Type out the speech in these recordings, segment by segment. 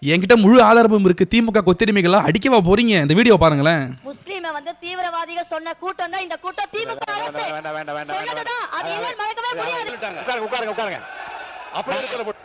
என்கிட்ட முழு ஆதாரமும் இருக்கு. திமுக கொத்தடிமைகளா அடிக்கவா போறீங்க? இந்த வீடியோ பாருங்களேன். முஸ்லிமை வந்து தீவிரவாதிகள் சொன்ன கூட்டம் தான் இந்த கூட்டம். திமுக அரசு சொன்னதுதான். அது இல்ல மறக்கவே முடியாது. உட்காருங்க. அப்படியே இருக்கல.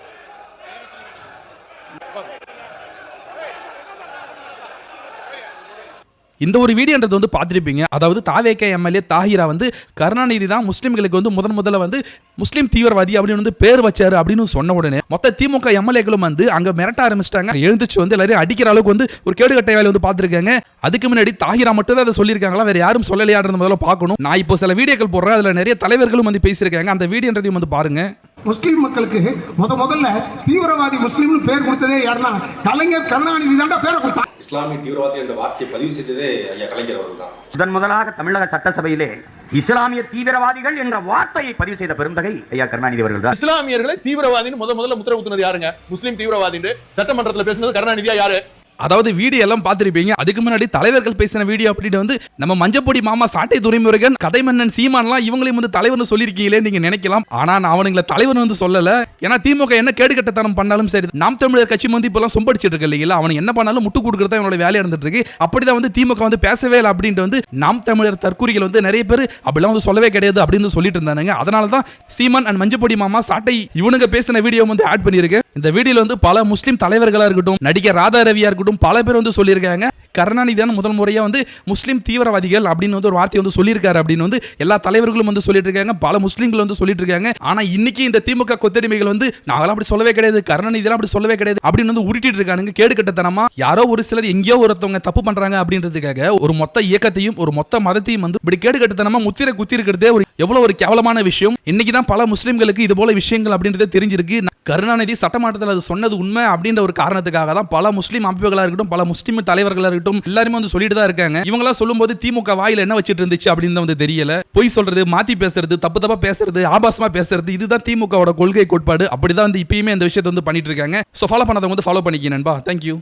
இந்த ஒரு வீடியோன்றது வந்து பார்த்துருப்பீங்க. அதாவது தாவேக எம்எல்ஏ தாஹிரா வந்து கருணாநிதி தான் முஸ்லீம்களுக்கு வந்து முதல்ல வந்து முஸ்லீம் தீவிரவாதி அப்படின்னு வந்து பேர் வச்சாரு அப்படின்னு சொன்ன உடனே மொத்த திமுக எம்எல்ஏக்களும் வந்து அங்க மிரட்ட ஆரம்பிச்சிட்டாங்க. எழுந்துச்சு வந்து எல்லாரும் அடிக்கிற அளவுக்கு வந்து ஒரு கேடுகட்ட வேலை வந்து பார்த்துருக்காங்க. அதுக்கு முன்னாடி தாஹிரா மட்டும் தான் அதை சொல்லியிருக்காங்களா, வேற யாரும் சொல்லலையாடுறது முதல்ல பார்க்கணும். நான் இப்போ சில வீடியோக்கள் போடுறேன், அதுல நிறைய தலைவர்களும் வந்து பேசியிருக்காங்க. அந்த வீடியோன்றதையும் வந்து பாருங்க. முஸ்லீம் மக்களுக்கு முதல்ல தீவிரவாதி முஸ்லீம்னு பேர் கொடுத்ததே யாருன்னா கலைஞர் கருணாநிதி தான் பேரை கொடுத்தார். இஸ்லாமிய தீவிரவாதி என்ற வார்த்தையை பதிவு செய்ததே ஐயா கலைஞர் அவர்கள் தான். முதலாக தமிழக சட்டசபையிலே இஸ்லாமிய தீவிரவாதிகள் என்ற வார்த்தையை பதிவு செய்த பெருந்தகை ஐயா கருணாநிதி அவர்கள் தான். இஸ்லாமியர்களை தீவிரவாதின்னு முதல்ல முத்திரை குத்துனது யாருங்க? முஸ்லீம் தீவிரவாதி சட்டமன்றத்தில் பேசுனது கருணாநிதியா யாரு? அதாவது வீடியோ எல்லாம் பார்த்திருப்பீங்க. அதுக்கு முன்னாடி தலைவர்கள் பேசின வீடியோ அப்படின்னு வந்து நம்ம மஞ்சப்பொடி மாமா சாட்டை துரைமுருகன் கதை மன்னன் சீமான்லாம் இவங்களையும் வந்து தலைவர்னு சொல்லியிருக்கீங்களே நீங்க நினைக்கலாம். ஆனா நான் அவனுங்களை தலைவர் வந்து சொல்லல. ஏன்னா திமுக என்ன கேடுகட்டத்தனம் பண்ணாலும் சரி, நாம் தமிழர் கட்சி வந்து இப்பெல்லாம் சொம்படிச்சிட்டு இருக்கு இல்லைங்களா, அவனுக்கு என்ன பண்ணாலும் முட்டு கொடுக்கறதா என்னோட வேலையா இருந்துட்டு இருக்கு. அப்படிதான் வந்து திமுக வந்து பேசவே இல்லை அப்படின்ட்டு வந்து நாம் தமிழர் தற்கூரிகள் வந்து நிறைய பேர் அப்படிலாம் வந்து சொல்லவே கிடையாது அப்படின்னு சொல்லிட்டு இருந்தாங்க. அதனால தான் சீமான் அண்ட் மஞ்சப்பொடி மாமா சாட்டை இவனுங்க பேசின வீடியோ வந்து ஆட் பண்ணியிருக்கேன். இந்த வீடியோல வந்து பல முஸ்லீம் தலைவர்களா இருக்கட்டும், நடிகர் ராதா ரவியா இருக்கட்டும், பல பேர் வந்து சொல்லியிருக்காங்க கருணாநிதி தான் முதல் முறையா வந்து முஸ்லீம் தீவிரவாதிகள் அப்படின்னு வந்து ஒரு வார்த்தை வந்து சொல்லியிருக்காரு அப்படின்னு வந்து எல்லா தலைவர்களும் வந்து சொல்லிட்டு இருக்காங்க. பல முஸ்லீம்கள் வந்து சொல்லிட்டு இருக்காங்க. ஆனா இன்னைக்கு இந்த திமுக கொத்தடிமைகள் வந்து நாங்களாம் அப்படி சொல்லவே கிடையாது, கருணாநிதி அப்படி சொல்லவே கிடையாது அப்படின்னு வந்து உருட்டிட்டு இருக்கானுங்க. கேடு கட்டத்தனமா யாரோ ஒரு சிலர் எங்கேயோ ஒருத்தவங்க தப்பு பண்றாங்க அப்படின்றதுக்காக ஒரு மொத்த இயக்கத்தையும் ஒரு மொத்த மதத்தையும் வந்து இப்படி கேடு கட்டத்தனமா முத்திரை குத்தி இருக்கிறதே ஒரு எவ்வளவு ஒரு கேவலமான விஷயம். இன்னைக்கு தான் பல முஸ்லீம்களுக்கு இது போல விஷயங்கள் அப்படின்றத தெரிஞ்சிருக்கு. கருணாநிதி சட்டமன்றத்தில் அது சொன்னது உண்மை அப்படின்ற ஒரு காரணத்துக்காக தான் பல முஸ்லீம் அமைப்புகளா இருக்கட்டும், பல முஸ்லீம் தலைவர்களா இருக்கட்டும் எல்லாருமே வந்து சொல்லிட்டு தான் இருக்காங்க. இவங்களாம் சொல்லும்போது திமுக வாயில என்ன வச்சிட்டு இருந்துச்சு அப்படின்னு வந்து தெரியல. பொய் சொல்றது, மாத்தி பேசுறது, தப்பா பேசுறது, ஆபாசமா பேசுறது, இதுதான் திமுகவோட கொள்கை கோட்பாடு. அப்படிதான் வந்து இப்பயுமே இந்த விஷயத்தை வந்து பண்ணிட்டு இருக்காங்க. சோ ஃபாலோ பண்ணாதவங்க வந்து ஃபாலோ பண்ணிக்க நண்பா. தேங்க்யூ.